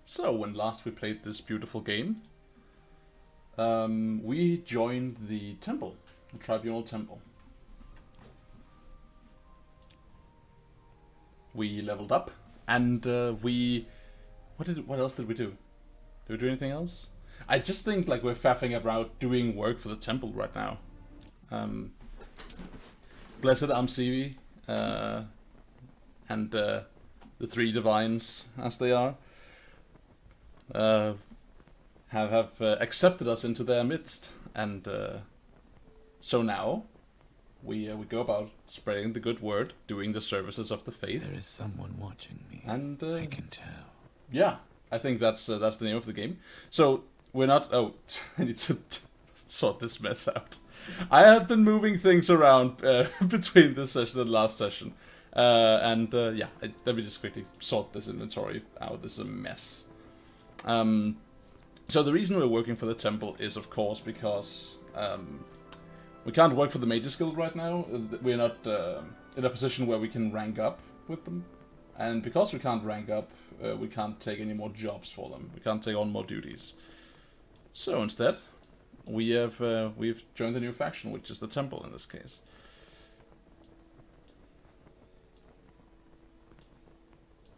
So, when last we played this beautiful game, we joined the temple, the Tribunal Temple. We leveled up, and what else did we do? Did we do anything else? I just think like we're faffing about doing work for the temple right now. Blessed Amsivi, and the three divines, as they are, have accepted us into their midst, and so now we go about spreading the good word, doing the services of the faith. There is someone watching me, and I can tell. Yeah, I think that's the name of the game. So we're not. Oh, I need to sort this mess out. I had been moving things around between this session and last session. Yeah, let me just quickly sort this inventory out. This is a mess. So the reason we're working for the temple is, of course, because we can't work for the Mages Guild right now. We're not in a position where we can rank up with them. And because we can't rank up, we can't take any more jobs for them. We can't take on more duties. So instead, we've joined a new faction, which is the temple in this case.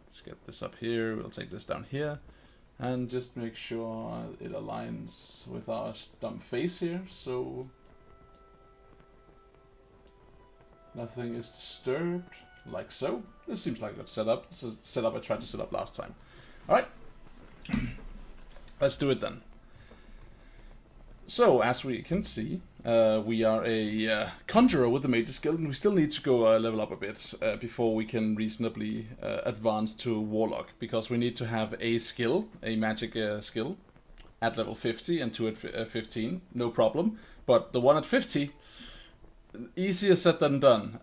Let's get this up here. We'll take this down here, and just make sure it aligns with our dumb face here, so nothing is disturbed, like so. This seems like a good setup. This is the setup I tried to set up last time. Alright, let's do it then. So, as we can see, we are a conjurer with the Mages Guild, and we still need to go level up a bit before we can reasonably advance to Warlock, because we need to have a skill, a magic skill, at level 50 and 2 at 15, no problem. But the one at 50, easier said than done.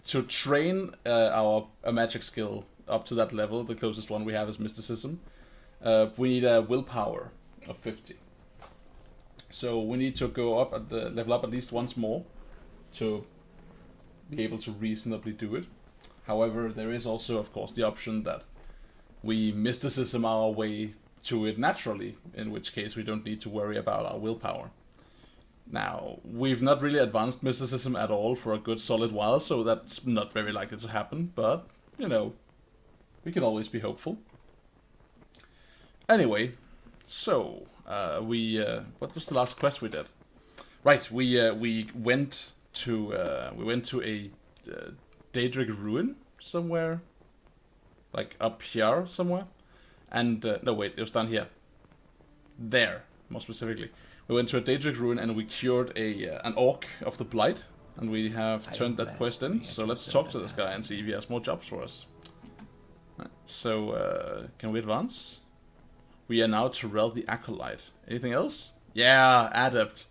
To train a magic skill up to that level, the closest one we have is Mysticism, we need a willpower of 50. So we need to go up at the level up at least once more to be able to reasonably do it. However, there is also, of course, the option that we mysticism our way to it naturally, in which case we don't need to worry about our willpower. Now, we've not really advanced mysticism at all for a good solid while, so that's not very likely to happen, but, you know, we can always be hopeful. Anyway, so what was the last quest we did? Right, we went to a Daedric ruin somewhere, like up here somewhere, and no wait, it was down here. There, more specifically, we went to a Daedric ruin and we cured an orc of the blight, and we have turned that quest in. So let's talk to this guy and see if he has more jobs for us. Right, so can we advance? We are now Tamriel the Acolyte. Anything else? Yeah, Adept.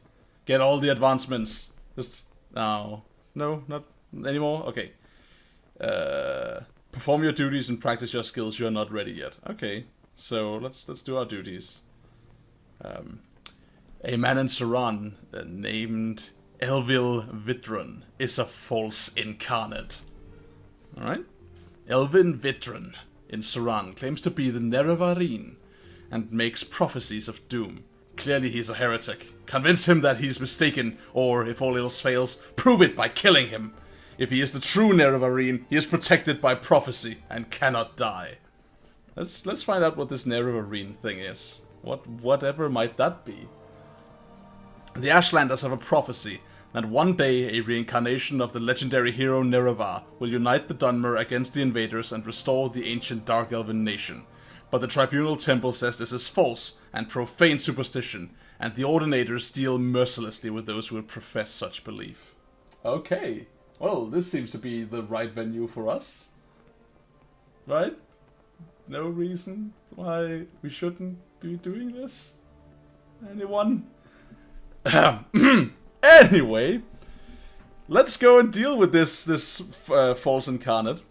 Get all the advancements. Just no, not anymore. Okay. Perform your duties and practice your skills. You are not ready yet. Okay, so let's do our duties. A man in Suran named Elvil Vidrun is a false incarnate. All right. Elvin Vidrun in Suran claims to be the Nerevarine and makes prophecies of doom. Clearly he's a heretic. Convince him that he's mistaken, or, if all else fails, prove it by killing him. If he is the true Nerevarine, he is protected by prophecy and cannot die. Let's find out what this Nerevarine thing is. Whatever might that be. The Ashlanders have a prophecy that one day a reincarnation of the legendary hero Nerevar will unite the Dunmer against the invaders and restore the ancient Dark Elven nation. But the Tribunal Temple says this is false and profane superstition, and the Ordinators deal mercilessly with those who would profess such belief. Okay, well, this seems to be the right venue for us. Right? No reason why we shouldn't be doing this? Anyone? Anyway, let's go and deal with this false incarnate.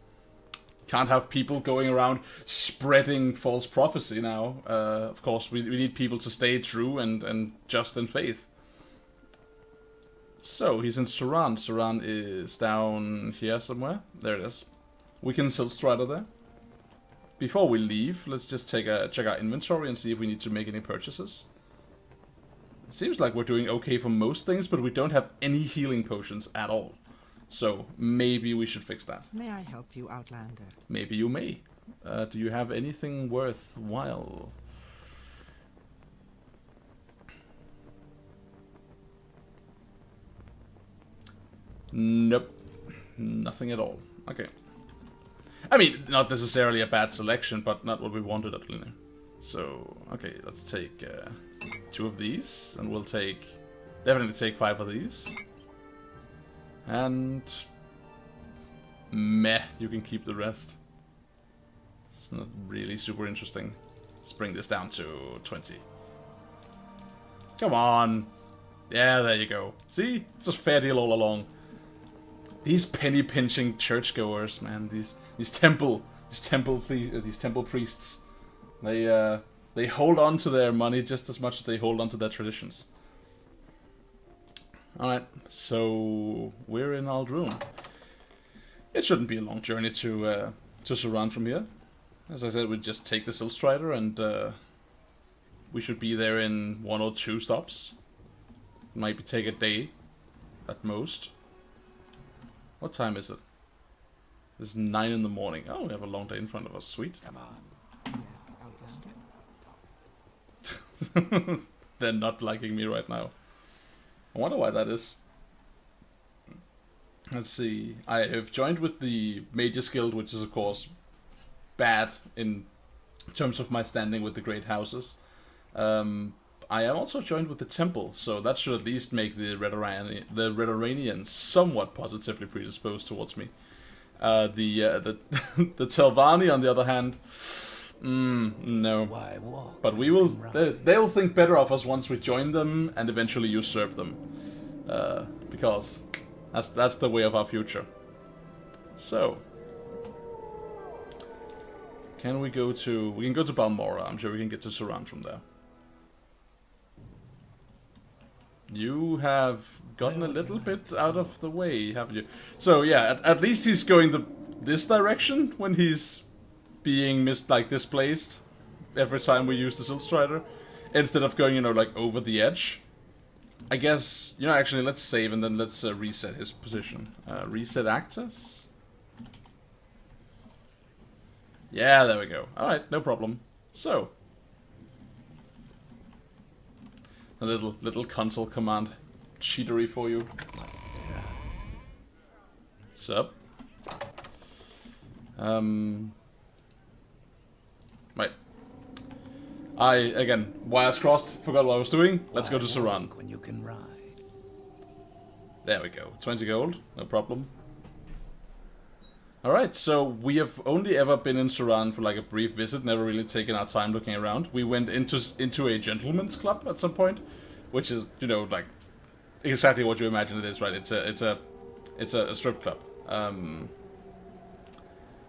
Can't have people going around spreading false prophecy now. Of course, we need people to stay true and just in faith. So, he's in Suran. Suran is down here somewhere. There it is. We can Silstrider there. before we leave, let's just check our inventory and see if we need to make any purchases. It seems like we're doing okay for most things, but we don't have any healing potions at all. So maybe we should fix that. May I help you, Outlander? Maybe you may. Do you have anything worthwhile? Nope. Nothing at all. Okay. I mean, not necessarily a bad selection, but not what we wanted at all. So, okay, let's take 2 of these, and we'll definitely take 5 of these. And meh, you can keep the rest. It's not really super interesting. Let's bring this down to 20. Come on. Yeah, there you go. See? It's a fair deal all along. These penny pinching churchgoers, man, these temple priests, they hold on to their money just as much as they hold on to their traditions. All right, so we're in Aldrune. It shouldn't be a long journey to Suran from here. As I said, we just take the Silstrider and we should be there in 1 or 2 stops. Maybe take a day at most. What time is it? It's 9 in the morning. Oh, we have a long day in front of us. Sweet. Come on. Yes, Outlander. They're not liking me right now. I wonder why that is. Let's see. I have joined with the Mages Guild, which is of course bad in terms of my standing with the great houses. I am also joined with the temple, so that should at least make the Redoranians somewhat positively predisposed towards me. The Telvanni, on the other hand, no. Why walk? But we will. They'll think better of us once we join them and eventually usurp them, because that's the way of our future. So, can we go to? We can go to Balmora. I'm sure we can get to Suran from there. You have gotten a little bit out of the way, haven't you? So yeah, at least he's going this direction when he's being displaced every time we use the Silstrider, instead of going, like over the edge. I guess, actually let's save and then let's reset his position. Reset access? Yeah, there we go. Alright, no problem. So, a little console command cheatery for you. Sup? Right. Again, wires crossed, forgot what I was doing. Let's go to Suran. When you can ride. There we go. 20 gold, no problem. Alright, so we have only ever been in Suran for a brief visit, never really taken our time looking around. We went into a gentleman's club at some point, which is, exactly what you imagine it is, right? It's a strip club.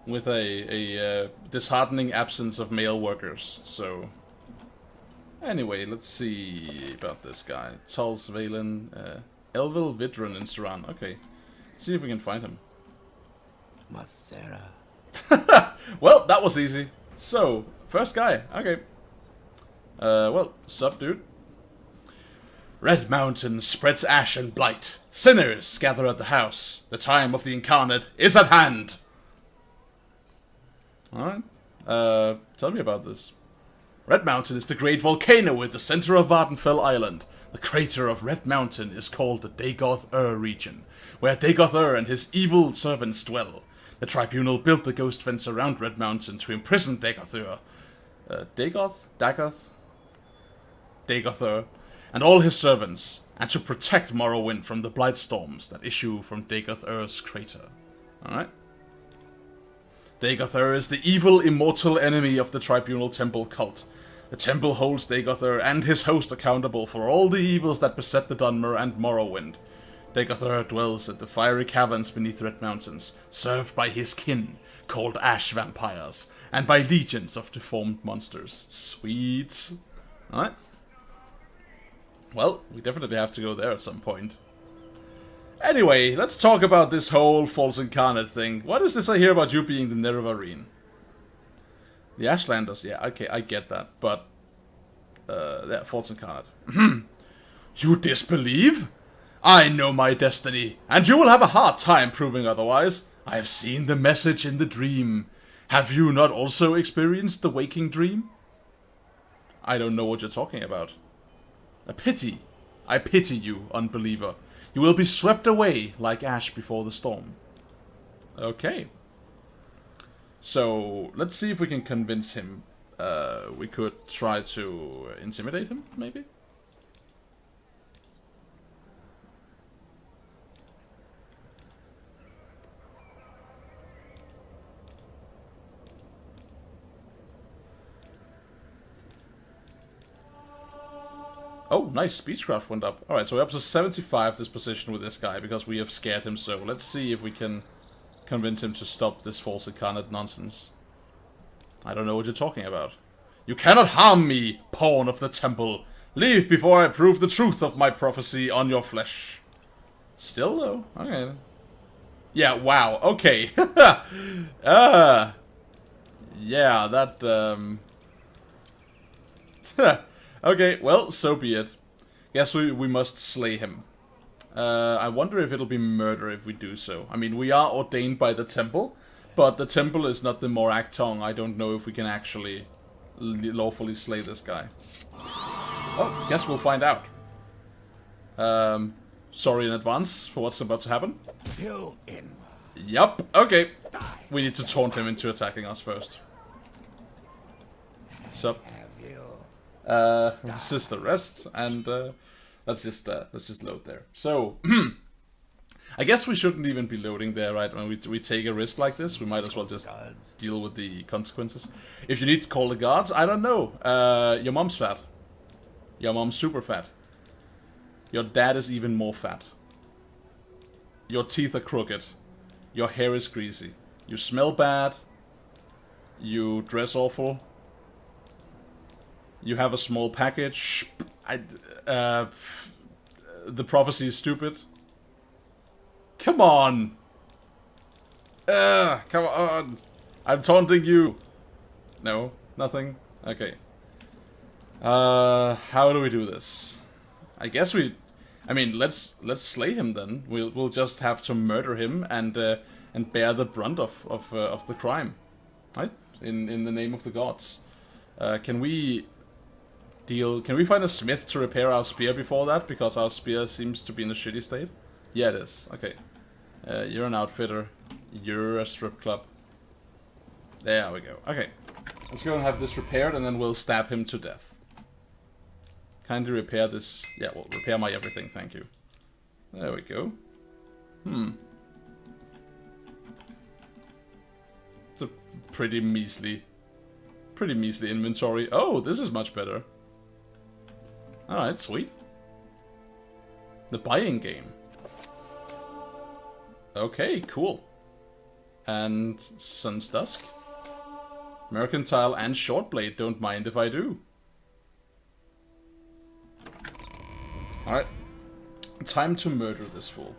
With a disheartening absence of male workers, so... Anyway, let's see about this guy. Tuls Valen, Elvil Vidrun in Suran. Okay, let's see if we can find him. Mathera. Well, that was easy. So, first guy. Okay. Well, sup, dude? Red Mountain spreads ash and blight. Sinners gather at the house. The time of the incarnate is at hand. Alright. Tell me about this. Red Mountain is the great volcano at the center of Vvardenfell Island. The crater of Red Mountain is called the Dagoth-Ur region, where Dagoth-Ur and his evil servants dwell. The tribunal built the ghost fence around Red Mountain to imprison Dagoth-Ur. Dagoth-Ur, and all his servants, and to protect Morrowind from the blight storms that issue from Dagoth-Ur's crater. Alright? Dagoth-Ur is the evil, immortal enemy of the Tribunal Temple cult. The temple holds Dagoth-Ur and his host accountable for all the evils that beset the Dunmer and Morrowind. Dagoth-Ur dwells at the fiery caverns beneath Red Mountains, served by his kin, called ash vampires, and by legions of deformed monsters. Sweet. Alright. Well, we definitely have to go there at some point. Anyway, let's talk about this whole false incarnate thing. What is this I hear about you being the Nerevarine? The Ashlanders, yeah, okay, I get that, but... yeah, False Incarnate. You disbelieve? I know my destiny, and you will have a hard time proving otherwise. I have seen the message in the dream. Have you not also experienced the waking dream? I don't know what you're talking about. A pity. I pity you, unbeliever. You will be swept away like ash before the storm. Okay. So, let's see if we can convince him. We could try to intimidate him, maybe? Oh, nice. Speechcraft went up. Alright, so we're up to 75 this position with this guy because we have scared him so. Let's see if we can convince him to stop this false incarnate nonsense. I don't know what you're talking about. You cannot harm me, pawn of the temple. Leave before I prove the truth of my prophecy on your flesh. Still, though. Okay. Yeah, wow. Okay. Yeah, that, okay, well, so be it. Guess we must slay him. I wonder if it'll be murder if we do so. I mean, we are ordained by the temple, but the temple is not the Morak tongue. I don't know if we can actually lawfully slay this guy. Oh, guess we'll find out. Sorry in advance for what's about to happen. Yup, okay. We need to taunt him into attacking us first. So, resist arrest, and let's just load there. So, I guess we shouldn't even be loading there, right? When we take a risk like this, we might as well just deal with the consequences. If you need to call the guards, I don't know. Your mom's fat. Your mom's super fat. Your dad is even more fat. Your teeth are crooked. Your hair is greasy. You smell bad. You dress awful. You have a small package. The prophecy is stupid. Come on! Come on! I'm taunting you! No? Nothing? Okay. How do we do this? I guess we... I mean, let's slay him then. We'll just have to murder him and bear the brunt of the crime. Right? In the name of the gods. Can we find a smith to repair our spear before that? Because our spear seems to be in a shitty state. Yeah, it is. Okay. You're an outfitter. You're a strip club. There we go. Okay. Let's go and have this repaired and then we'll stab him to death. Kindly repair this. Yeah, well, repair my everything, thank you. There we go. It's a pretty measly inventory. Oh, this is much better. Alright, sweet. The buying game. Okay, cool. And Sun's Dusk. Mercantile and Shortblade, don't mind if I do. Alright. Time to murder this fool.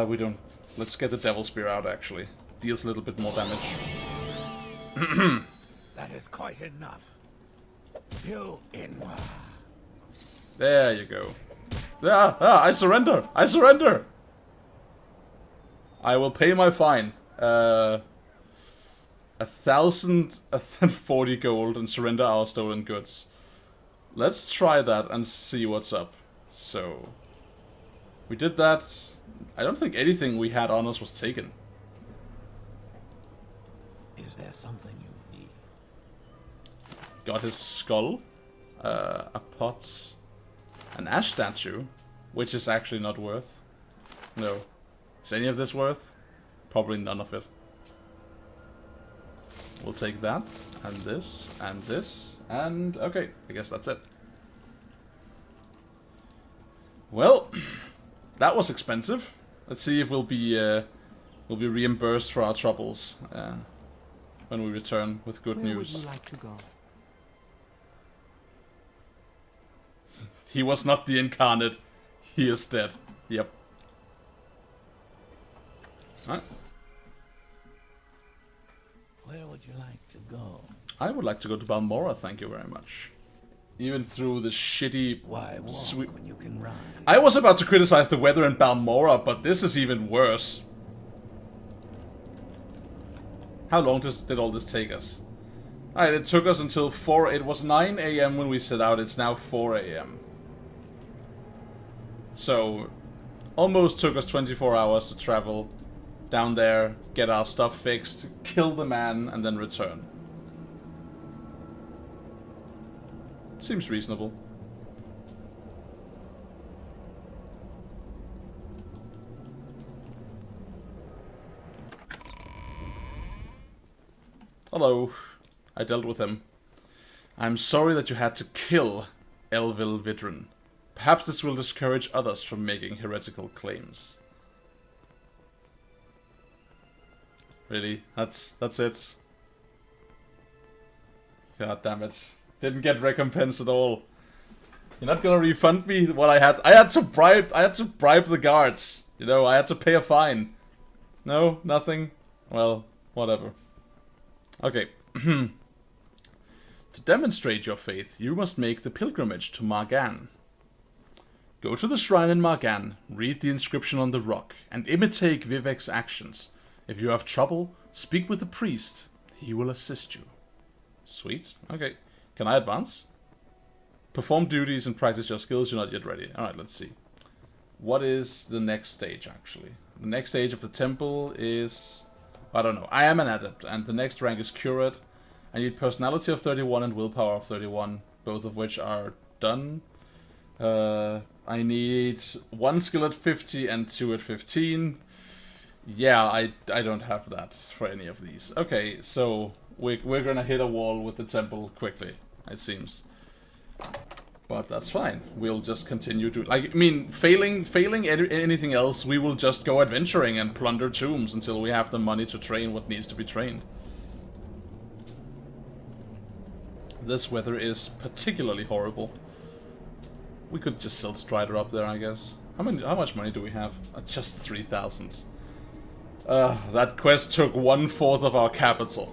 We don't... Let's get the Devil Spear out, actually. Deals a little bit more damage. That is quite enough. You in. There you go. I surrender! I surrender! I will pay my fine. 1,040 gold and surrender our stolen goods. Let's try that and see what's up. So, we did that. I don't think anything we had on us was taken. Is there something you need? Got his skull, a pot, an ash statue, which is actually not worth. No. Is any of this worth? Probably none of it. We'll take that, and this, and okay, I guess that's it. Well, that was expensive. Let's see if we'll be reimbursed for our troubles when we return with good news. Where would you like to go? He was not the incarnate. He is dead. Yep. Alright. Where would you like to go? I would like to go to Balmora, thank you very much. Even through the shitty... Why walk when you can ride? I was about to criticize the weather in Balmora, but this is even worse. How long did all this take us? Alright, it took us until 4... It was 9 AM when we set out, it's now 4 AM. So, almost took us 24 hours to travel down there, get our stuff fixed, kill the man, and then return. Seems reasonable. Hello. I dealt with him. I'm sorry that you had to kill Vvardenfell. Perhaps this will discourage others from making heretical claims. Really? That's it? God damn it. Didn't get recompense at all. You're not gonna refund me what I had. I had to bribe the guards. You know, I had to pay a fine. No, nothing. Well, whatever. Okay. To demonstrate your faith, you must make the pilgrimage to Margan. Go to the shrine in Margan, read the inscription on the rock, and imitate Vivek's actions. If you have trouble, speak with the priest. He will assist you. Sweet. Okay. Can I advance? Perform duties and practice your skills. You're not yet ready. Alright, let's see. What is the next stage, actually? The next stage of the temple is... I don't know. I am an adept, and the next rank is curate. I need personality of 31 and willpower of 31, both of which are done. I need 1 skill at 50 and 2 at 15. Yeah, I don't have that for any of these. Okay, so we're gonna hit a wall with the temple quickly, it seems. But that's fine. We'll just continue to... Like, I mean, failing anything else, we will just go adventuring and plunder tombs until we have the money to train what needs to be trained. This weather is particularly horrible. We could just sell Strider up there, I guess. How much money do we have? Just 3,000. That quest took 1/4 of our capital.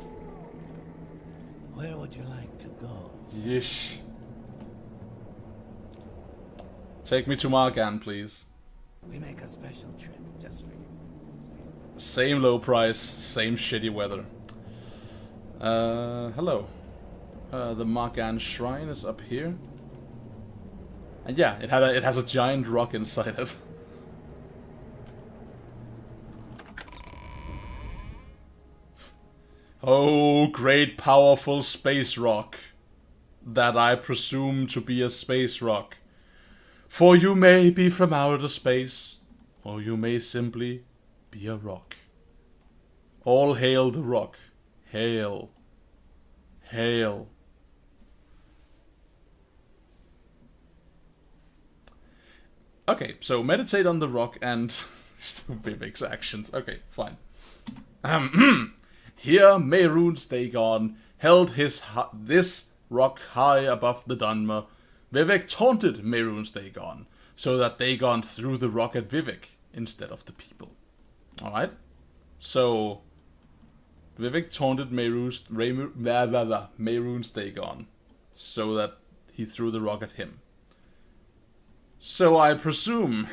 Where would you like to go? Yeesh. Take me to Margan, please. We make a special trip just for you. Same low price, same shitty weather. Hello. The Margan Shrine is up here. And yeah, it has a giant rock inside it. Oh, great powerful space rock. That I presume to be a space rock. For you may be from outer space, or you may simply be a rock. All hail the rock. Hail. Hail. Okay, so meditate on the rock and Vivek's actions. Okay, fine. Here Mehrunes Dagon held this rock high above the Dunmer. Vivek taunted Mehrunes Dagon, so that Dagon threw the rock at Vivek instead of the people. Alright? So, Vivek taunted Mehrunes Dagon, so that he threw the rock at him. So I presume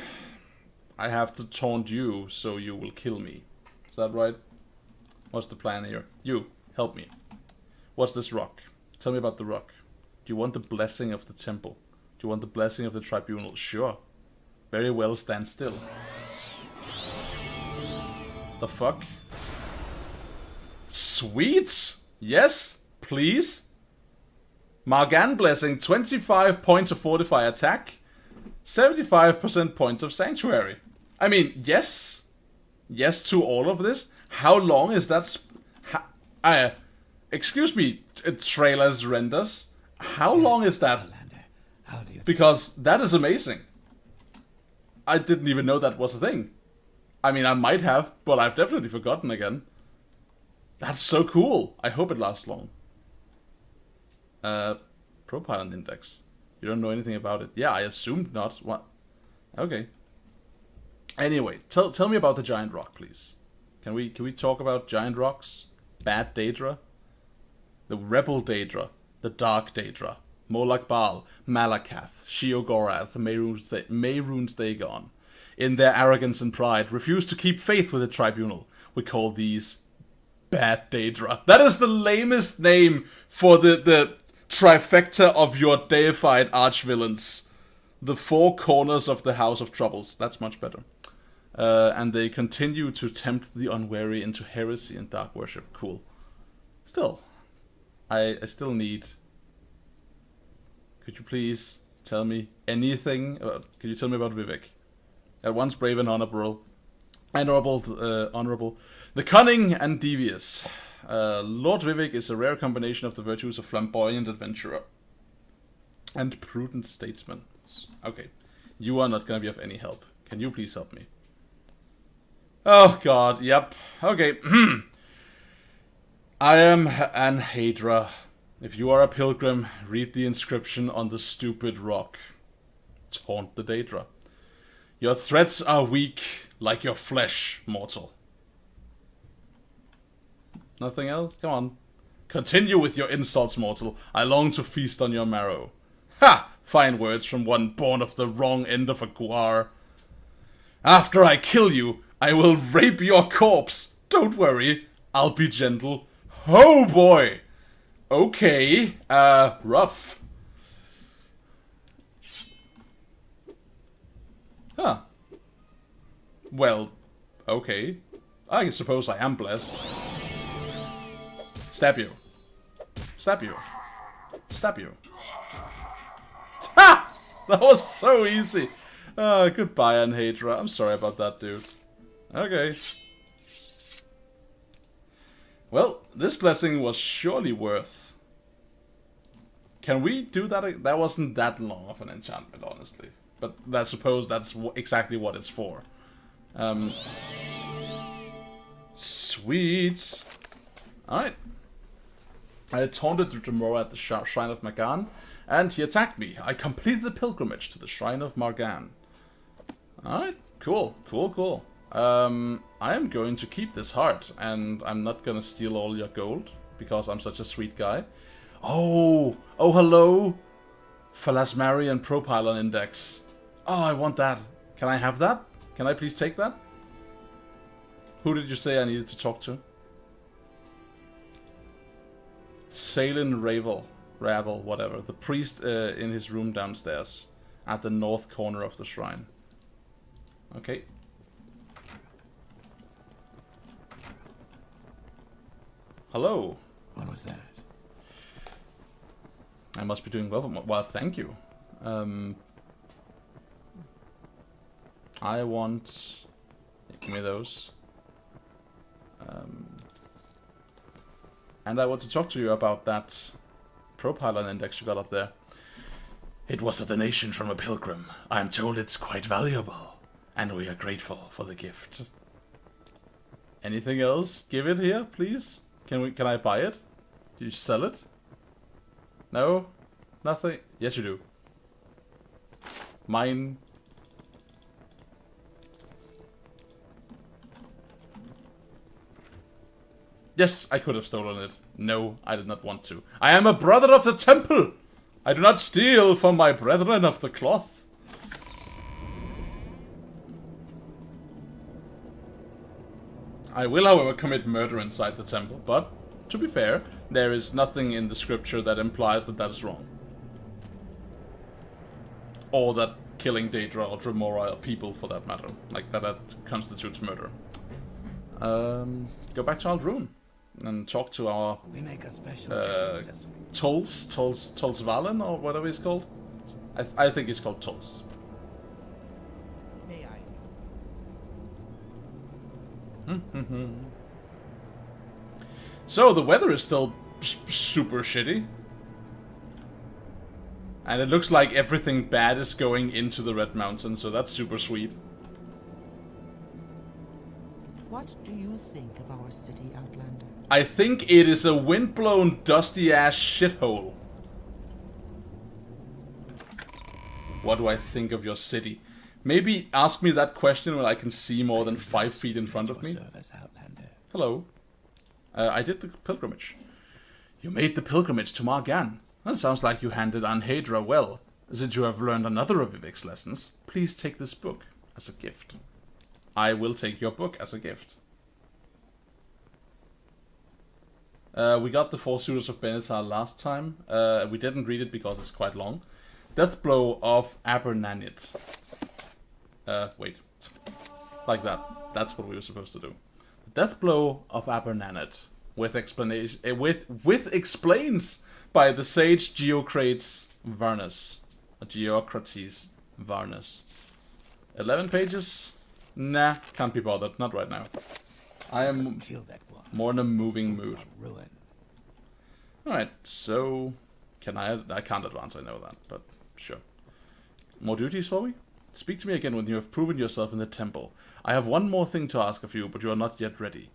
I have to taunt you, so you will kill me. Is that right? What's the plan here? You, help me. What's this rock? Tell me about the rock. Do you want the blessing of the temple? Do you want the blessing of the tribunal? Sure. Very well, stand still. The fuck? Sweet! Yes, please. Margan blessing, 25 points of fortify attack. 75% points of sanctuary. I mean, yes. Yes to all of this. How long is that? Excuse me, trailers renders. How long is that? Because that is amazing. I didn't even know that was a thing. I mean, I might have, but I've definitely forgotten again. That's so cool. I hope it lasts long. Propylon index. You don't know anything about it. Yeah, I assumed not. What? Okay. Anyway, tell me about the giant rock, please. Can we talk about giant rocks? Bad Daedra? the Rebel Daedra, the Dark Daedra, Molag Bal, Malakath, Sheogorath, Mehrunes Dagon, in their arrogance and pride, refuse to keep faith with the tribunal. We call these Bad Daedra. That is the lamest name for the trifecta of your deified archvillains. The four corners of the House of Troubles. That's much better. And they continue to tempt the unwary into heresy and dark worship. Cool. Still, I still need... Could you please tell me anything? Could you tell me about Vivek? At once brave and honorable. Honorable. The cunning and devious. Lord Vivek is a rare combination of the virtues of flamboyant adventurer and prudent statesman. Okay, you are not gonna be of any help. Can you please help me? Oh god, yep. Okay. I am an Hadra. If you are a pilgrim, read the inscription on the stupid rock. Taunt the Daedra. Your threats are weak, like your flesh, mortal. Nothing else? Come on. Continue with your insults, mortal. I long to feast on your marrow. Ha! Fine words from one born of the wrong end of a guar. After I kill you, I will rape your corpse. Don't worry, I'll be gentle. Oh boy! Okay, rough. Huh. Well, okay. I suppose I am blessed. Stab you. Stab you. Stab you. Ha! That was so easy. Goodbye, Anhadra. I'm sorry about that, dude. Okay. Well, this blessing was surely worth. Can we do that? That wasn't that long of an enchantment, honestly. But I suppose that's exactly what it's for. Sweet. Alright. I taunted Dremora at the Shrine of Magan, and he attacked me. I completed the pilgrimage to the Shrine of Margan. Alright, cool. I am going to keep this heart, and I'm not gonna steal all your gold, because I'm such a sweet guy. Oh, hello! Phalasmarian Propylon Index. Oh, I want that. Can I have that? Can I please take that? Who did you say I needed to talk to? Salen Ravel, whatever. The priest in his room downstairs, at the north corner of the shrine. Okay. Hello. What was that? I must be doing well. Well, thank you. I want... Give me those. And I want to talk to you about that Propylon Index you got up there. It was a donation from a pilgrim. I am told it's quite valuable. And we are grateful for the gift. Anything else? Give it here, please. Can I buy it? Do you sell it? No? Nothing? Yes, you do. Mine. Yes, I could have stolen it. No, I did not want to. I am a brother of the temple! I do not steal from my brethren of the cloth. I will, however, commit murder inside the temple, but, to be fair, there is nothing in the scripture that implies that that is wrong. Or that killing Daedra or Dremora or people, for that matter, like that constitutes murder. Go back to Aldrune and talk to our We make a special Tolsvalen, or whatever he's called. I think he's called Tols. May I? So the weather is still super shitty. And it looks like everything bad is going into the Red Mountain, so that's super sweet. What do you think of our city, Outlander? I think it is a windblown, dusty-ass shithole. What do I think of your city? Maybe ask me that question when I can see more than 5 feet in front of me. Service, Outlander. Hello. I did the pilgrimage. You made the pilgrimage to Margan. That sounds like you handled Anhedra well. Since you have learned another of Vivek's lessons, please take this book as a gift. I will take your book as a gift. We got the Four Suitors of Benatar last time. We didn't read it because it's quite long. Deathblow of Abernanit. Wait. Like that. That's what we were supposed to do. Deathblow of Abernanit. With explanation, with explains by the sage Geocrates Varnus. Geocrates Varnus. 11 pages? Nah, can't be bothered. Not right now. I am more in a moving mood. Alright, so... I can't advance, I know that, but sure. More duties for me? Speak to me again when you have proven yourself in the temple. I have one more thing to ask of you, but you are not yet ready.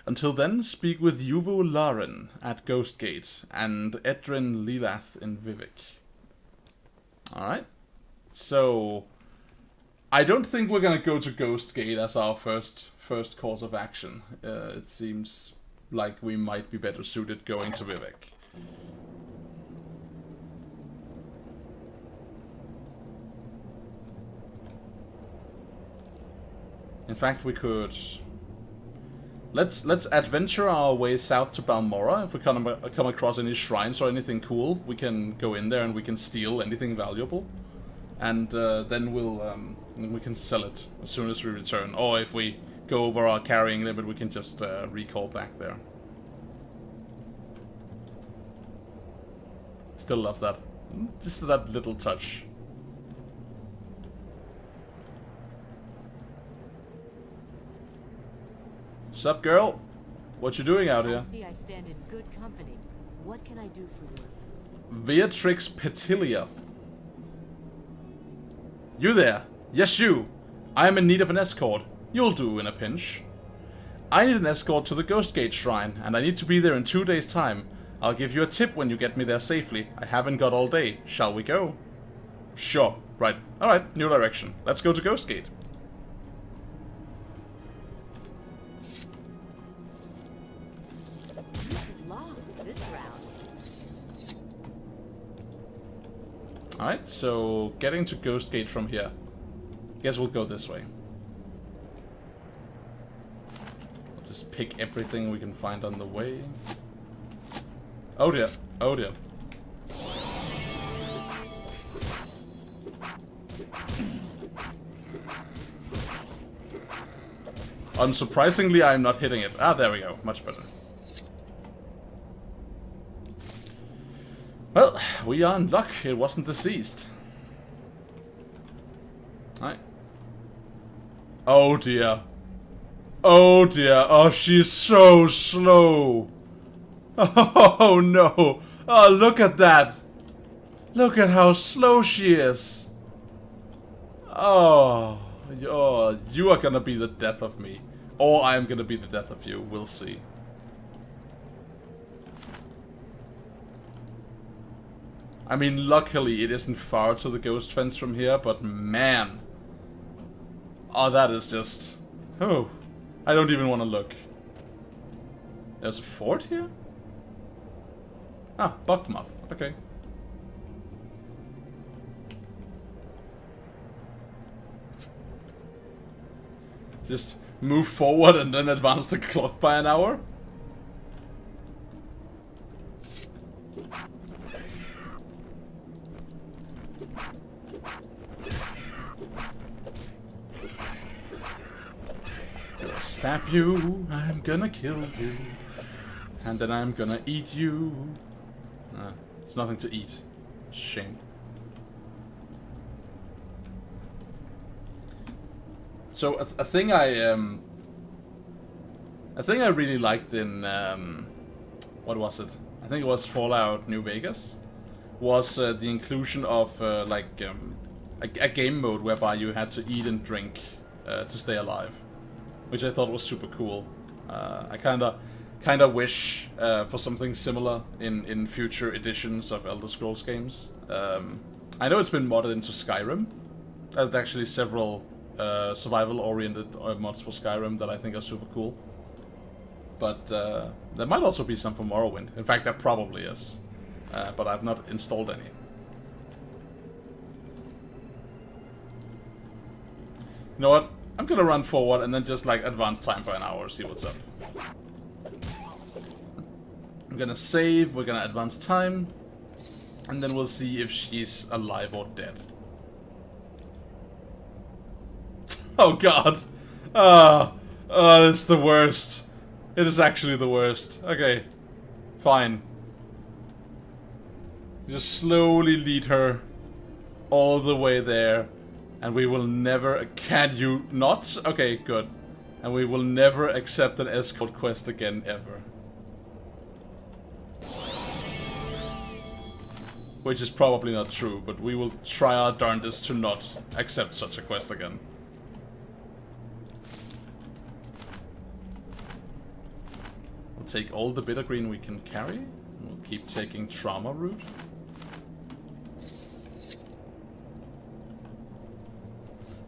Until then, speak with Yuvu Laren at Ghostgate and Edrin Lilath in Vivek. Alright. So, I don't think we're gonna go to Ghostgate as our first course of action. It seems like we might be better suited going to Vivek. In fact, we could... Let's adventure our way south to Balmora. If we come across any shrines or anything cool, we can go in there and we can steal anything valuable. And then we can sell it as soon as we return. Or if we go over our carrying limit, we can just recall back there. Still love that. Just that little touch. Sup, girl? What you doing out here? I see I stand in good company. What can I do for you? Beatrix Petilia. You there? Yes, you. I am in need of an escort. You'll do in a pinch. I need an escort to the Ghostgate Shrine, and I need to be there in 2 days' time. I'll give you a tip when you get me there safely. I haven't got all day. Shall we go? Sure. Right. Alright, new direction. Let's go to Ghostgate. Alright, so getting to Ghostgate from here. Guess we'll go this way. We'll just pick everything we can find on the way. Oh dear, oh dear. Unsurprisingly, I'm not hitting it. Ah, there we go. Much better. Well, we are in luck. It wasn't deceased. Right. Oh dear. Oh dear. Oh, she's so slow. Oh no. Oh, look at that. Look at how slow she is. Oh, you are gonna be the death of me. Or I am gonna be the death of you. We'll see. I mean, luckily it isn't far to the ghost fence from here, but man. Oh, that is just... Oh, I don't even want to look. There's a fort here? Ah, Buckmoth. Okay. Just move forward and then advance the clock by an hour? Gonna stab you, I'm gonna kill you, and then I'm gonna eat you. It's nothing to eat. Shame. So a thing I really liked in what was it? I think it was Fallout New Vegas. Was the inclusion of like a game mode whereby you had to eat and drink to stay alive, which I thought was super cool. I kinda wish for something similar in future editions of Elder Scrolls games. I know it's been modded into Skyrim. There's actually several survival-oriented mods for Skyrim that I think are super cool. But there might also be some for Morrowind. In fact, there probably is. But I've not installed any. You know what? I'm gonna run forward and then just like advance time for an hour, see what's up. I'm gonna save, we're gonna advance time, and then we'll see if she's alive or dead. Oh god! It's the worst. It is actually the worst. Okay. Fine. Just slowly lead her all the way there. And we will never... Can you not? Okay, good. And we will never accept an escort quest again, ever. Which is probably not true, but we will try our darndest to not accept such a quest again. We'll take all the bitter green we can carry. We'll keep taking trauma root.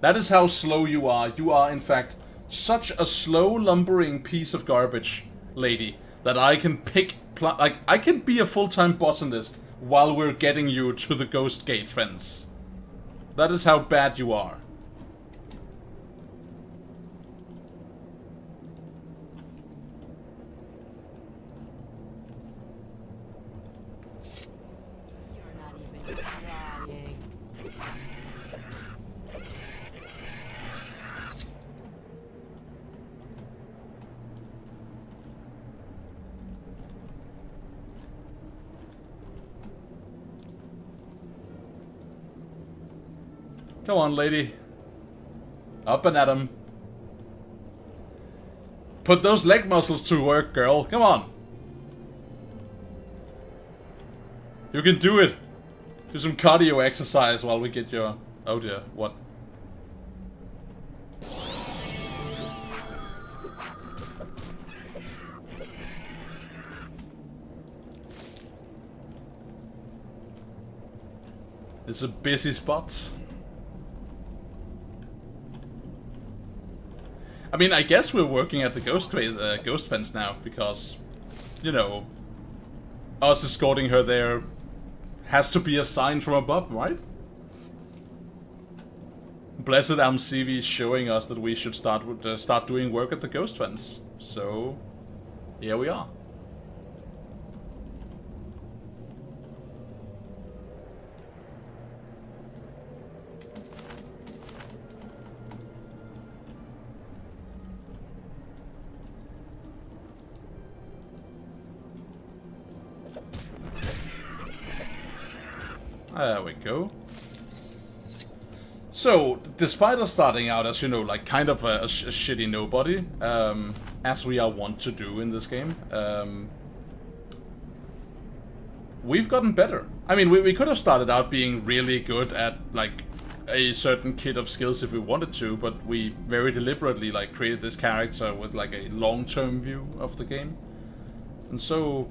That is how slow you are. You are, in fact, such a slow, lumbering piece of garbage, lady, that I can pick... Like, I can be a full-time botanist while we're getting you to the Ghost Gate fence. That is how bad you are. You're not even trying. Come on, lady. Up and at 'em. Put those leg muscles to work, girl. Come on. You can do it. Do some cardio exercise while we get your... Oh dear, what? It's a busy spot. I mean, I guess we're working at the ghost fence now, because, you know, us escorting her there has to be a sign from above, right? Blessed Amcivi is showing us that we should start doing work at the ghost fence. So, here we are. There we go. So, despite us starting out as, you know, like kind of a shitty nobody, as we are wont to do in this game, we've gotten better. I mean, we could have started out being really good at, like, a certain kit of skills if we wanted to, but we very deliberately, like, created this character with, like, a long-term view of the game. And so...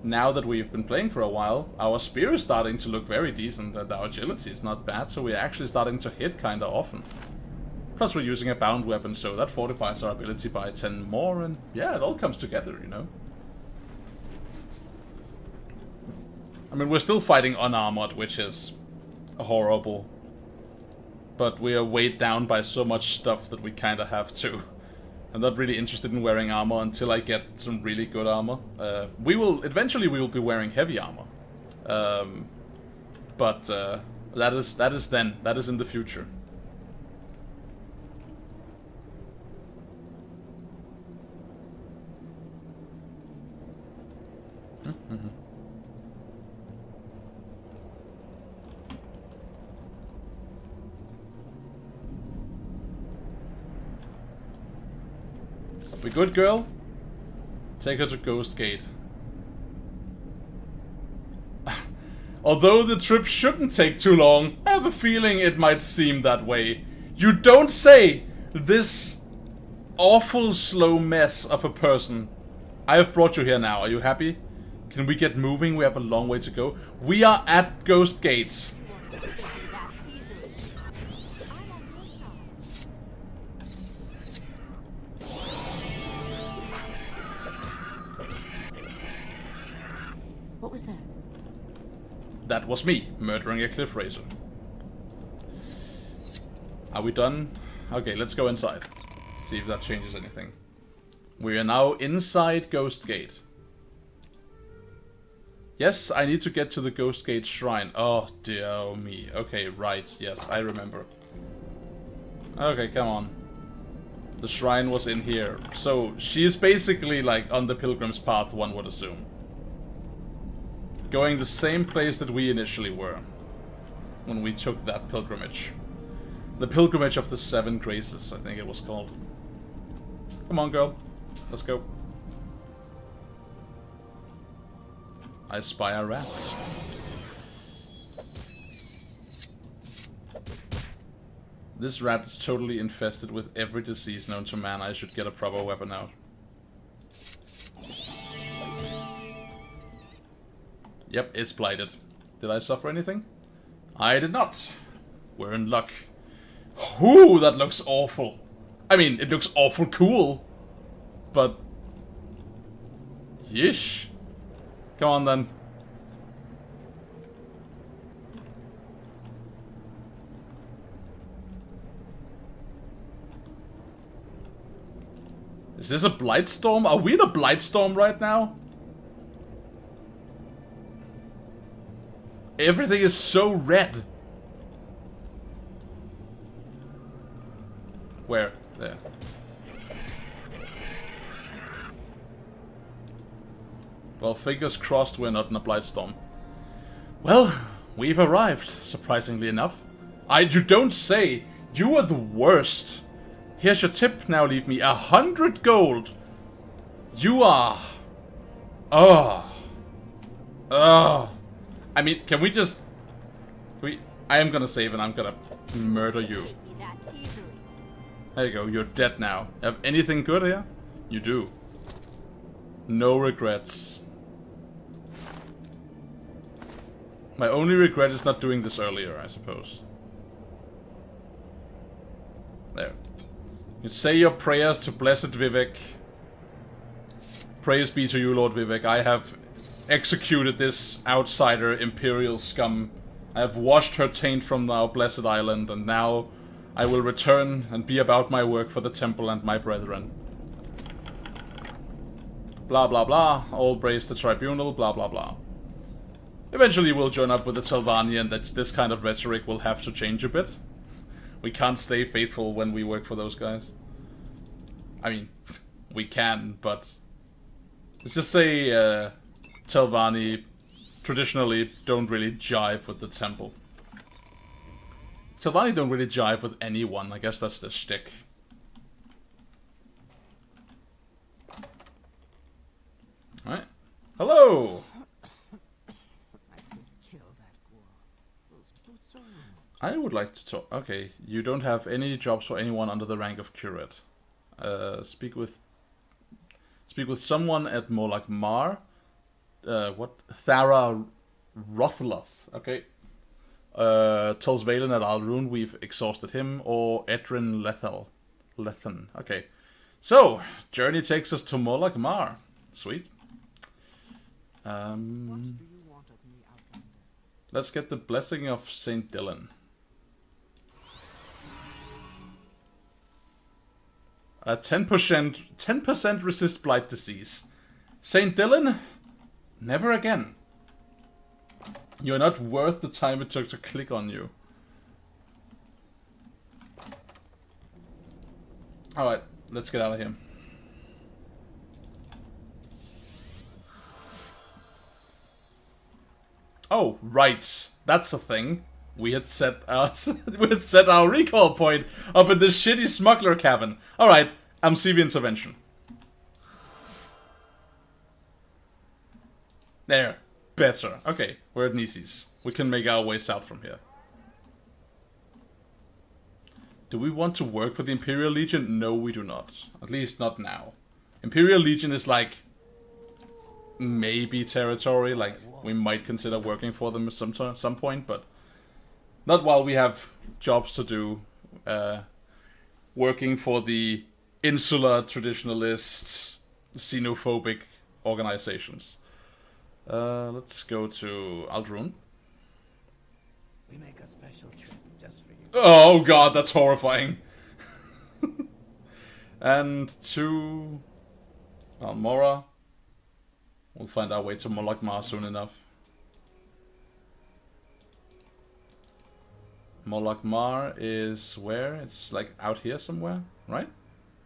now that we've been playing for a while, our spear is starting to look very decent and our agility is not bad, so we're actually starting to hit kinda often. Plus we're using a bound weapon, so that fortifies our ability by 10 more, and yeah, it all comes together, you know. I mean, we're still fighting unarmored, which is horrible. But we are weighed down by so much stuff that we kinda have to. I'm not really interested in wearing armor until I get some really good armor. Eventually we will be wearing heavy armor. But that is in the future. We good, girl? Take her to Ghost Gate. Although the trip shouldn't take too long, I have a feeling it might seem that way. You don't say! This awful slow mess of a person. I have brought you here now. Are you happy? Can we get moving? We have a long way to go. We are at Ghost Gates. That was me, murdering a cliff racer. Are we done? Okay, let's go inside. See if that changes anything. We are now inside Ghost Gate. Yes, I need to get to the Ghost Gate shrine. Oh, dear me. Okay, right. Yes, I remember. Okay, come on. The shrine was in here. So, she is basically like on the pilgrim's path, one would assume. Going the same place that we initially were. When we took that pilgrimage. The Pilgrimage of the Seven Graces, I think it was called. Come on, girl. Let's go. I spy a rat. This rat is totally infested with every disease known to man. I should get a proper weapon out. Yep, it's blighted. Did I suffer anything? I did not. We're in luck. Ooh, that looks awful. I mean, it looks awful cool. But... yeesh. Come on, then. Is this a blight storm? Are we in a blight storm right now? Everything is so red. Where? There. Well, fingers crossed we're not in a blight storm. Well, we've arrived, surprisingly enough. You don't say! You are the worst! Here's your tip, now leave me 100 gold! You are... I mean, can we just... I am gonna save and I'm gonna murder you. There you go, you're dead now. Have anything good here? You do. No regrets. My only regret is not doing this earlier, I suppose. There. You say your prayers to Blessed Vivek. Praise be to you, Lord Vivek. I have executed this outsider imperial scum. I have washed her taint from our blessed island, and now I will return and be about my work for the temple and my brethren. Blah blah blah. All praise the tribunal. Blah blah blah. Eventually we'll join up with the Telvanni, and that this kind of rhetoric will have to change a bit. We can't stay faithful when we work for those guys. I mean, we can, but... let's just say, Telvanni traditionally don't really jive with the temple. Telvanni don't really jive with anyone, I guess that's their shtick. Alright. Hello! I would like to talk. Okay, you don't have any jobs for anyone under the rank of curate. Speak with someone at more like Mar. What? Thara Rothloth. Okay. Tells Valen at Alrune we've exhausted him, or Edrin Lethan. Okay. So, journey takes us to Morlock Mar. Sweet. Let's get the blessing of Saint Dylan. 10% resist blight disease. Saint Dylan, never again. You're not worth the time it took to click on you. Alright, let's get out of here. Oh, right. That's a thing. We had set our recall point up in this shitty smuggler cabin. Alright, CV intervention. There. Better. Okay, we're at Nisis. We can make our way south from here. Do we want to work for the Imperial Legion? No, we do not. At least not now. Imperial Legion is like... maybe territory. Like, we might consider working for them at some point, but... not while we have jobs to do, working for the insular, traditionalist, xenophobic organizations. Let's go to Aldrune. We make a special trip just for you. Oh god, that's horrifying. And to Almora. We'll find our way to Molokmar soon enough. Molokmar is where? It's like out here somewhere, right?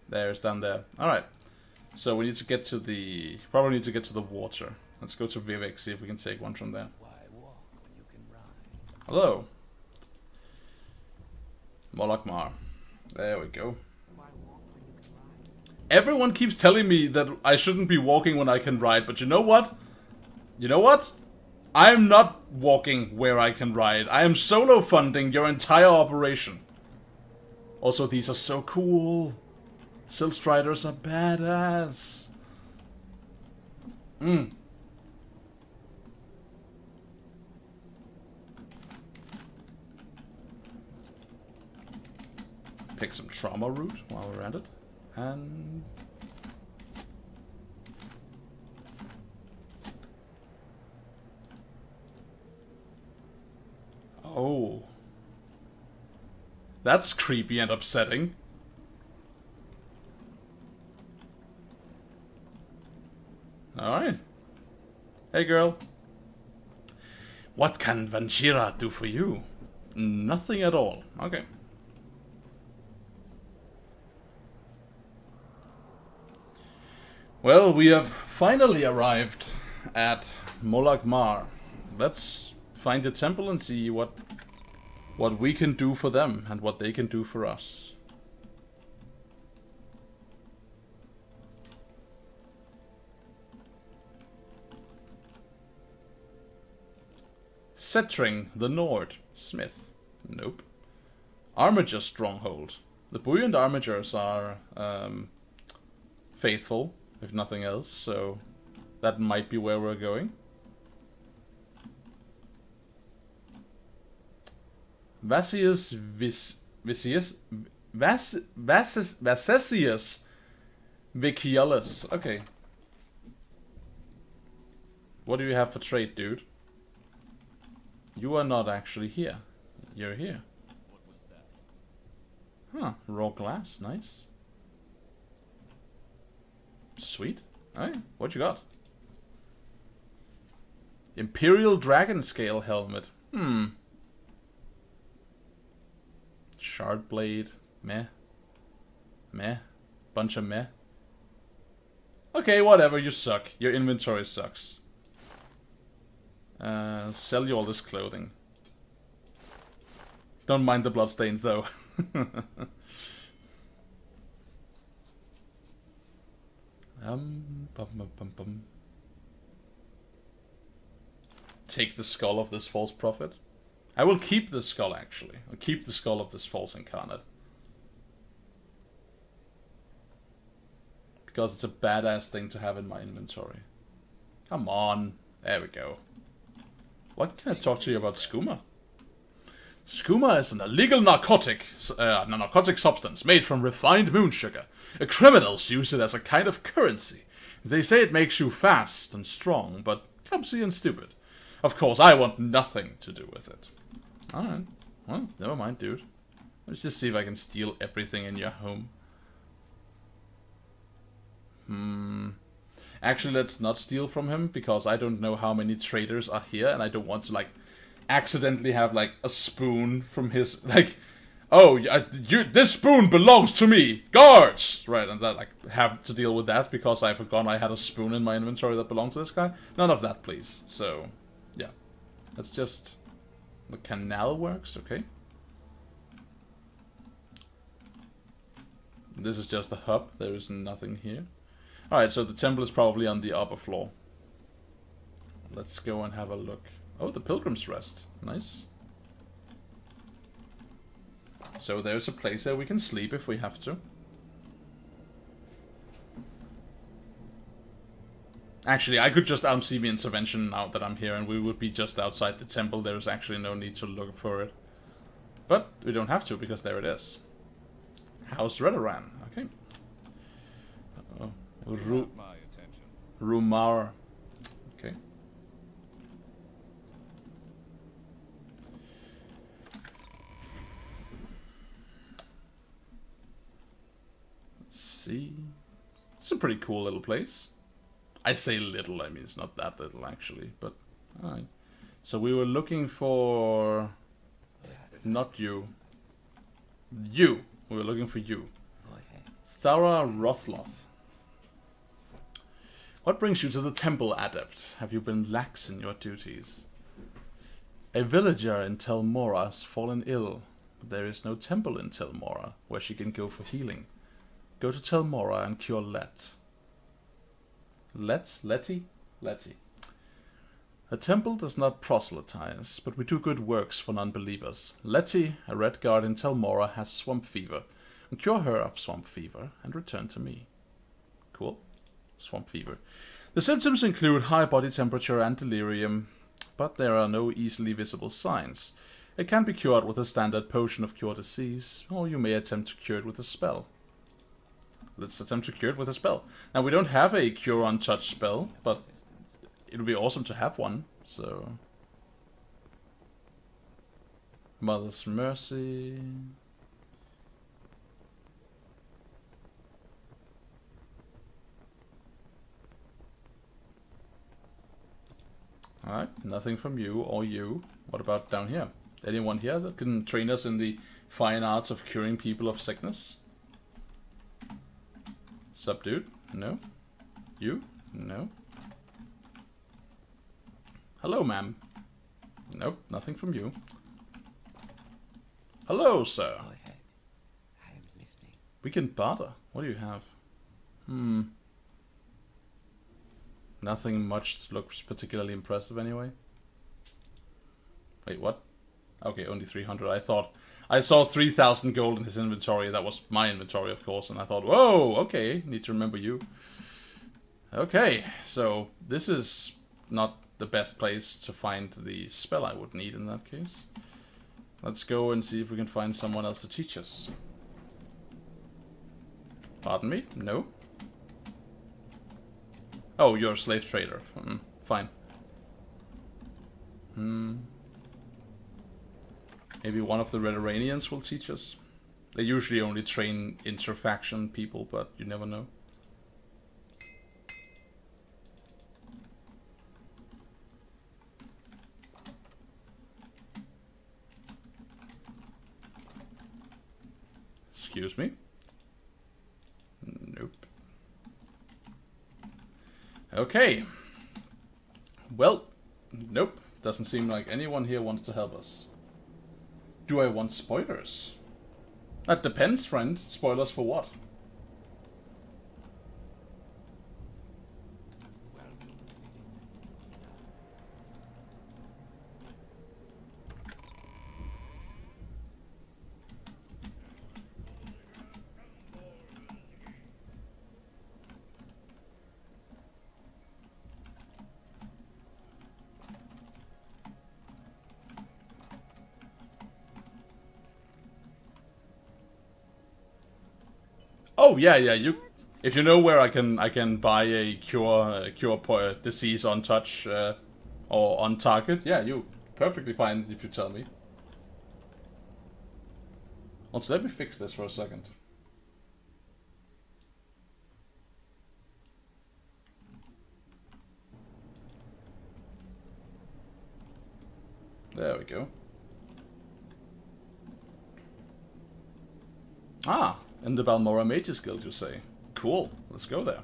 There's down there. Alright. So we need to get to the... Probably need to get to the water. Let's go to Vivek, see if we can take one from there. Why walk when you can ride? Hello. Molokmar. There we go. Everyone keeps telling me that I shouldn't be walking when I can ride, but you know what? You know what? I'm not walking where I can ride. I am solo funding your entire operation. Also, these are so cool. Silt Striders are badass. Pick some trauma root while we're at it. And... oh. That's creepy and upsetting. Alright. Hey girl. What can Vanshira do for you? Nothing at all. Okay. Well, we have finally arrived at Molokmar. Let's find the temple and see what we can do for them and what they can do for us. Setring the Nord. Smith. Nope. Armiger Stronghold. The buoyant armigers are faithful, if nothing else, so that might be where we're going. Vasesius Viciolus. Okay. What do you have for trade, dude? You are not actually here. You're here. What was that? Huh. Raw glass. Nice. Sweet. Alright. What you got? Imperial Dragon Scale Helmet. Shard Blade. Meh. Meh. Bunch of meh. Okay, whatever. You suck. Your inventory sucks. Sell you all this clothing. Don't mind the bloodstains, though. Take the skull of this false prophet. I will keep the skull, actually. I'll keep the skull of this false incarnate. Because it's a badass thing to have in my inventory. Come on. There we go. What can I talk to you about skooma? Skooma is an illegal narcotic substance made from refined moon sugar. Criminals use it as a kind of currency. They say it makes you fast and strong, but clumsy and stupid. Of course, I want nothing to do with it. Alright. Well, never mind, dude. Let's just see if I can steal everything in your home. Actually, let's not steal from him, because I don't know how many traders are here, and I don't want to, like, accidentally have, like, a spoon from his, like, oh, this spoon belongs to me! Guards! Right, and that, like, have to deal with that, because I forgot I had a spoon in my inventory that belonged to this guy. None of that, please. So, yeah. That's just... the canal works, okay. This is just a hub, there is nothing here. Alright, so the temple is probably on the upper floor. Let's go and have a look. Oh, the Pilgrim's Rest. Nice. So there's a place where we can sleep if we have to. Actually, I could just CB intervention now that I'm here, and we would be just outside the temple. There's actually no need to look for it. But we don't have to, because there it is. House Redoran. Okay. Rumar. Okay. see. It's a pretty cool little place. I say little, I mean it's not that little actually, but alright. So we were looking for... Not you. You! We were looking for you. Thara Rothloth. What brings you to the temple, Adept? Have you been lax in your duties? A villager in Tel Mora has fallen ill, but there is no temple in Tel Mora where she can go for healing. Go to Tel Mora and cure Let. Letty? Letty. The temple does not proselytize, but we do good works for non-believers. Letty, a red guard in Tel Mora, has swamp fever. And cure her of swamp fever and return to me. Cool. Swamp fever. The symptoms include high body temperature and delirium, but there are no easily visible signs. It can be cured with a standard potion of cure disease, or you may attempt to cure it with a spell. Let's attempt to cure it with a spell. Now, we don't have a Cure on Touch spell, but it would be awesome to have one, so... Mother's Mercy... Alright, nothing from you or you. What about down here? Anyone here that can train us in the fine arts of curing people of sickness? Sup, dude? No? You? No? Hello, ma'am. Nope, nothing from you. Hello, sir. Go ahead. I am listening. We can barter. What do you have? Nothing much looks particularly impressive anyway. Wait, what? Okay, only 300. I thought... I saw 3,000 gold in his inventory. That was my inventory, of course. And I thought, whoa, okay. Need to remember you. Okay, so this is not the best place to find the spell I would need in that case. Let's go and see if we can find someone else to teach us. Pardon me? No? Oh, you're a slave trader. Fine. Maybe one of the Redderanians will teach us. They usually only train interfaction people, but you never know. Excuse me? Nope. Okay. Well, nope. Doesn't seem like anyone here wants to help us. Do I want spoilers? That depends, friend. Spoilers for what? Oh yeah, you. If you know where I can buy a cure disease on touch or on target, yeah, you perfectly fine if you tell me. Also, let me fix this for a second. There we go. Ah. In the Balmora Mages Guild, you say? Cool, let's go there.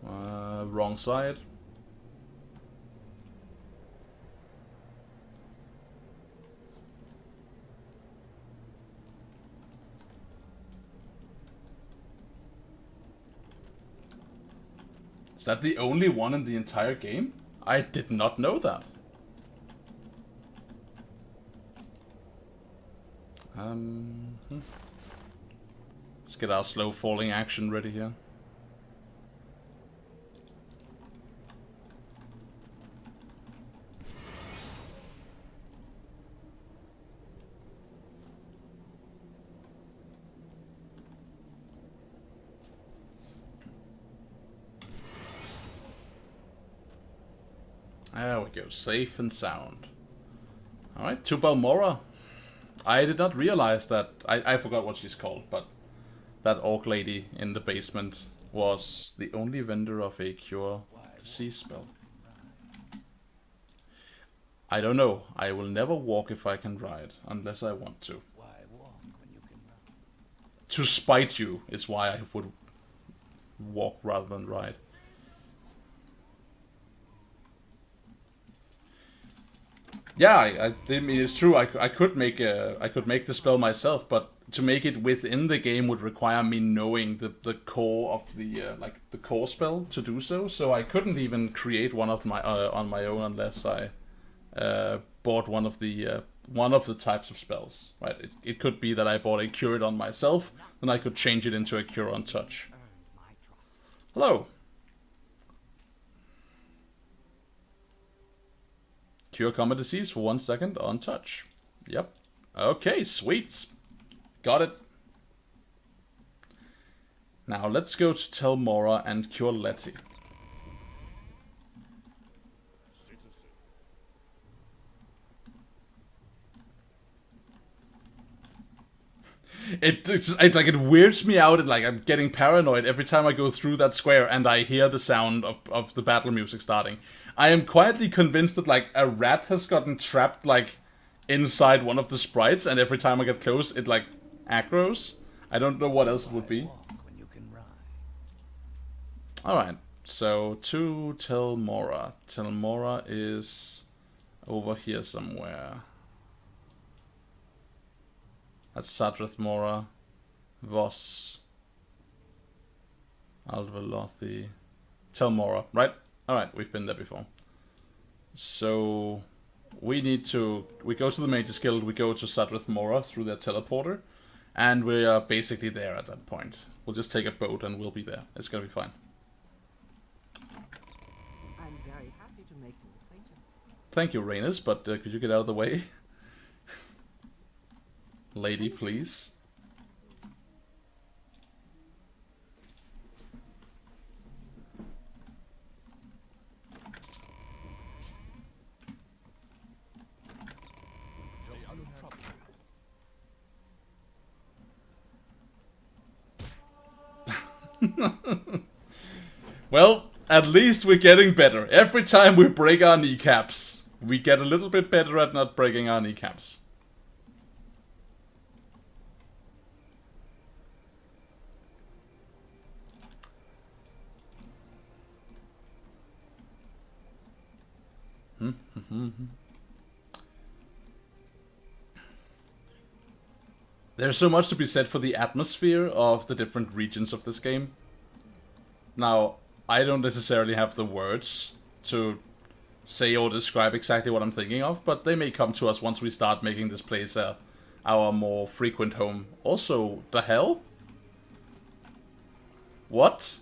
Wrong side. Is that the only one in the entire game? I did not know that. Let's get our slow falling action ready here. There we go, safe and sound. Alright, to Balmora. I did not realize that. I forgot what she's called, but that orc lady in the basement was the only vendor of a cure disease spell. I don't know. I will never walk if I can ride, unless I want to. Why walk when you can run? To spite you is why I would walk rather than ride. Yeah, I mean, it's true. I could make the spell myself, but to make it within the game would require me knowing the core of the like the core spell to do so. So I couldn't even create one of my on my own unless I bought one of the types of spells. Right? It could be that I bought a cure it on myself, then I could change it into a cure on touch. Hello. Cure common disease for 1 second on touch. Yep. Okay, sweet. Got it. Now let's go to Telmora and cure Letty. It's like it weirds me out, and like I'm getting paranoid every time I go through that square and I hear the sound of the battle music starting. I am quietly convinced that like a rat has gotten trapped like inside one of the sprites, and every time I get close it like aggros. I don't know what else it would be. Alright, so to Telmora. Telmora is over here somewhere. That's Sadrith Mora, Voss, Alvelothi, Telmora, right? Alright, we've been there before. So we go to the Mage's Guild, we go to Sadrith Mora through their teleporter, and we are basically there at that point. We'll just take a boat and we'll be there. It's gonna be fine. I'm very happy to make your acquaintance. Thank you, Rhaenys, but could you get out of the way? Lady, please. Well, at least we're getting better. Every time we break our kneecaps, we get a little bit better at not breaking our kneecaps. There's so much to be said for the atmosphere of the different regions of this game. Now, I don't necessarily have the words to say or describe exactly what I'm thinking of, but they may come to us once we start making this place our more frequent home. Also, the hell? What?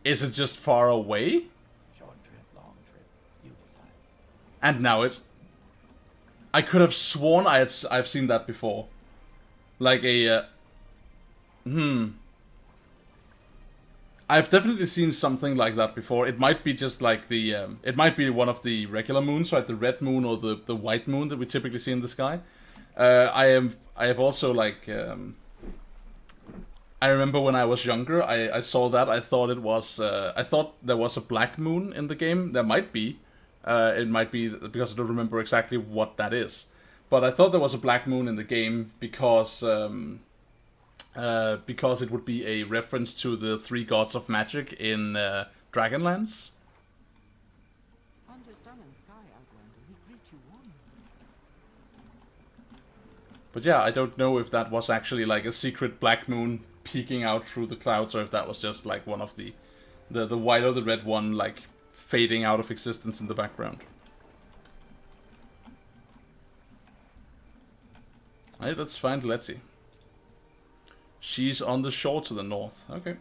Is it just far away? Short trip, long trip, you decide. And now it's... I could have sworn I've seen that before. Like a... I've definitely seen something like that before. It might be just like the... it might be one of the regular moons, right? The red moon or the white moon that we typically see in the sky. I have also like... I remember when I was younger, I saw that. I thought it was... I thought there was a black moon in the game. There might be. It might be because I don't remember exactly what that is. But I thought there was a black moon in the game because it would be a reference to the three gods of magic in Dragonlance. Under sun and sky, Outlander, we greet you warmly. But yeah, I don't know if that was actually like a secret black moon peeking out through the clouds, or if that was just like one of the white or the red one like fading out of existence in the background. Alright, let's find Letty. She's on the shore to the north. Okay,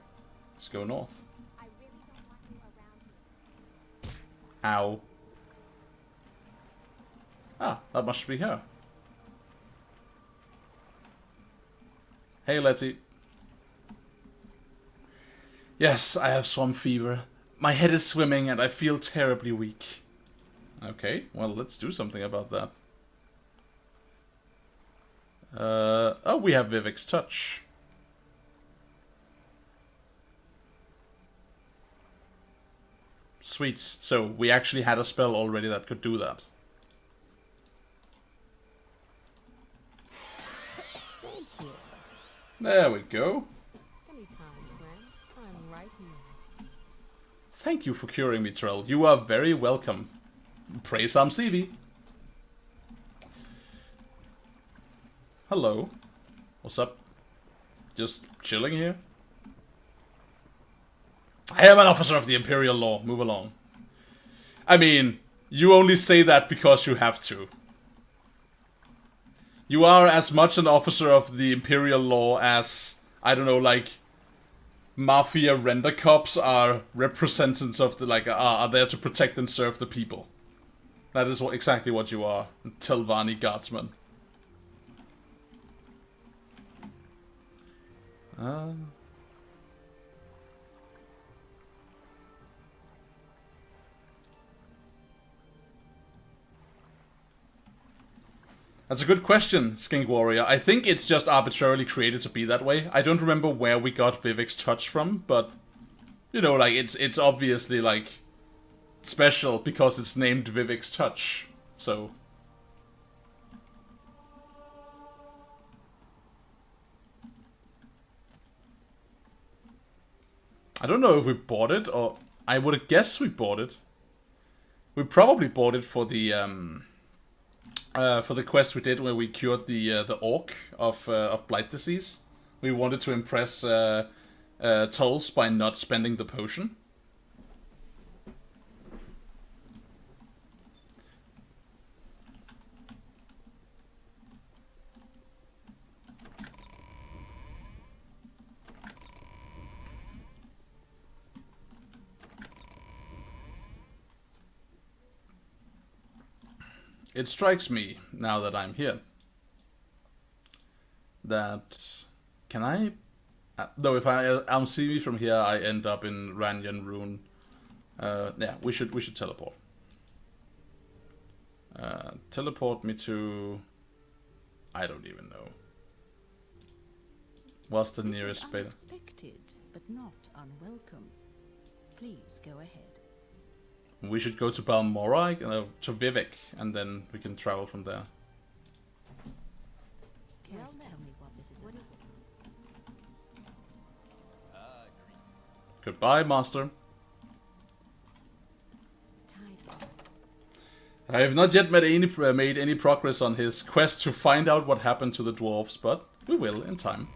let's go north. I really don't want you around here. Ow. Ah, that must be her. Hey, Letty. Yes, I have swamp fever. My head is swimming and I feel terribly weak. Okay, well, let's do something about that. Oh, we have Vivek's touch. Sweet. So we actually had a spell already that could do that. Thank you. There we go. Anytime, friend. I'm right here. Thank you for curing me, Trell. You are very welcome. Praise Am CV. Hello. What's up? Just chilling here? I am an officer of the Imperial Law. Move along. I mean, you only say that because you have to. You are as much an officer of the Imperial Law as, I don't know, like, Mafia render cops are representatives of the, like, are there to protect and serve the people. That is exactly what you are. Telvanni Guardsman. That's a good question, Skink Warrior. I think it's just arbitrarily created to be that way. I don't remember where we got Vivek's touch from, but you know, like it's obviously like special because it's named Vivek's touch. So I don't know if we bought it, or I would guess we bought it. We probably bought it for the quest we did where we cured the orc of blight disease. We wanted to impress Tulls by not spending the potion. It strikes me, now that I'm here, that... Can I... no, if I'm see me from here, I end up in Ranyan Rune. Yeah, we should teleport. Teleport me to... I don't even know. What's the nearest base? Unexpected, but not unwelcome. Please go ahead. We should go to Balmoral, to Vivek, and then we can travel from there. Care to tell me what this is about? Goodbye, Master. Tidal. I have not yet made any progress on his quest to find out what happened to the dwarves, but we will in time.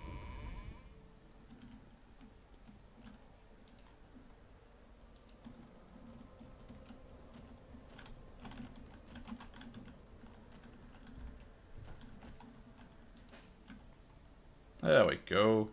There we go.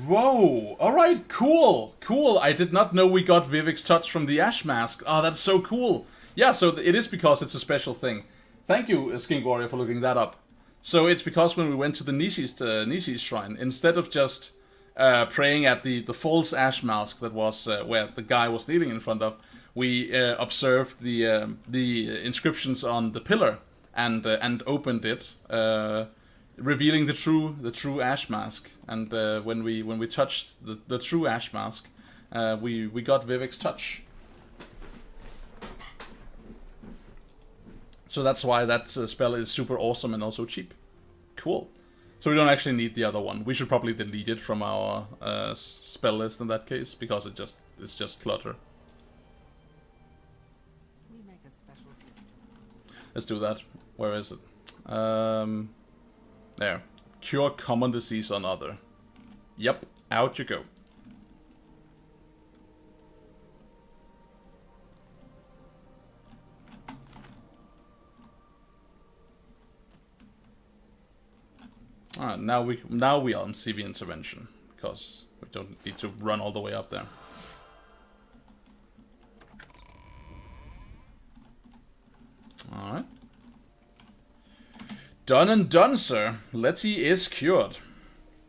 Whoa! Alright, cool! Cool! I did not know we got Vivek's touch from the Ash Mask. Oh, that's so cool! Yeah, so it is because it's a special thing. Thank you, Skink Warrior, for looking that up. So it's because when we went to the Nisi's shrine, instead of just praying at the false Ash Mask that was where the guy was kneeling in front of, we observed the inscriptions on the pillar and opened it, revealing the true Ash Mask. And when we touched the true Ash Mask, we got Vivek's touch. So that's why that spell is super awesome and also cheap. Cool. So we don't actually need the other one. We should probably delete it from our spell list in that case, because it's just clutter. We make a special gift. Let's do that. Where is it? There. Cure common disease on other. Yep. Out you go. Now we are on CV intervention, because we don't need to run all the way up there. Alright. Done and done, sir. Letty is cured.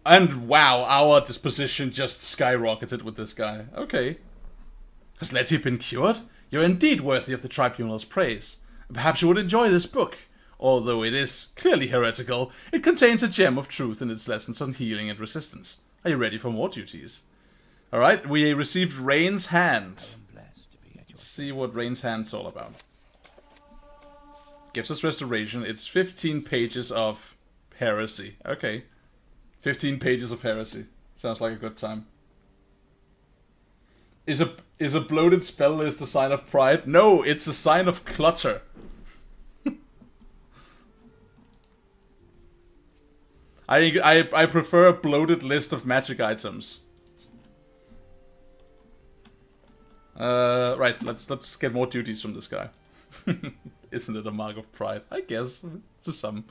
And wow, our disposition just skyrocketed with this guy. Okay. Has Letty been cured? You're indeed worthy of the Tribunal's praise. Perhaps you would enjoy this book. Although it is clearly heretical, it contains a gem of truth in its lessons on healing and resistance. Are you ready for more duties? Alright, we received Rain's Hand. Let's see what Rain's Hand's all about. Gives us restoration. It's 15 pages of heresy. Okay. 15 pages of heresy. Sounds like a good time. Is a bloated spell list a sign of pride? No, it's a sign of clutter. I prefer a bloated list of magic items. Right, let's get more duties from this guy. Isn't it a mark of pride? I guess, to some.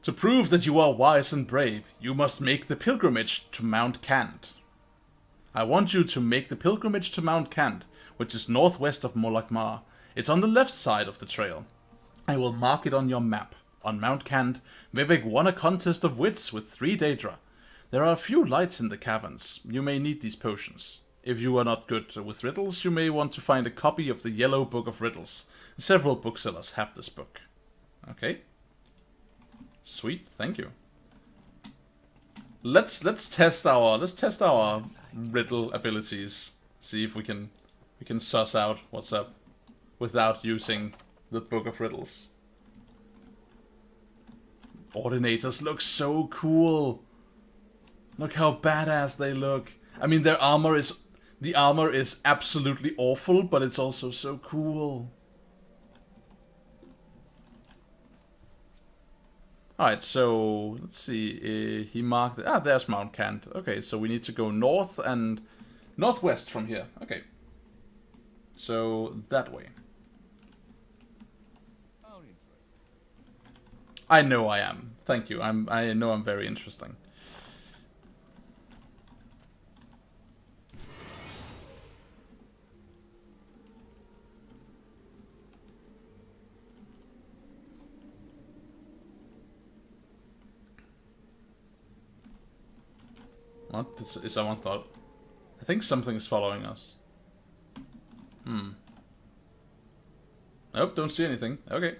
To prove that you are wise and brave, you must make the pilgrimage to Mount Cant. I want you to make the pilgrimage to Mount Cant, which is northwest of Molakmar. It's on the left side of the trail. I will mark it on your map. On Mount Cant, Vivek won a contest of wits with 3 Daedra. There are a few lights in the caverns. You may need these potions. If you are not good with riddles, you may want to find a copy of the Yellow Book of Riddles. Several booksellers have this book. Okay. Sweet, thank you. Let's test our riddle abilities. See if we can suss out what's up without using the Book of Riddles. Ordinators look so cool. Look how badass they look. I mean, the armor is absolutely awful, but it's also so cool. Alright, so let's see. He marked. There's Mount Cant. Okay, so we need to go north and northwest from here. Okay, so that way. I know I am. Thank you. I know I'm very interesting. What? Is someone thought? I think something's following us. Nope, don't see anything. Okay.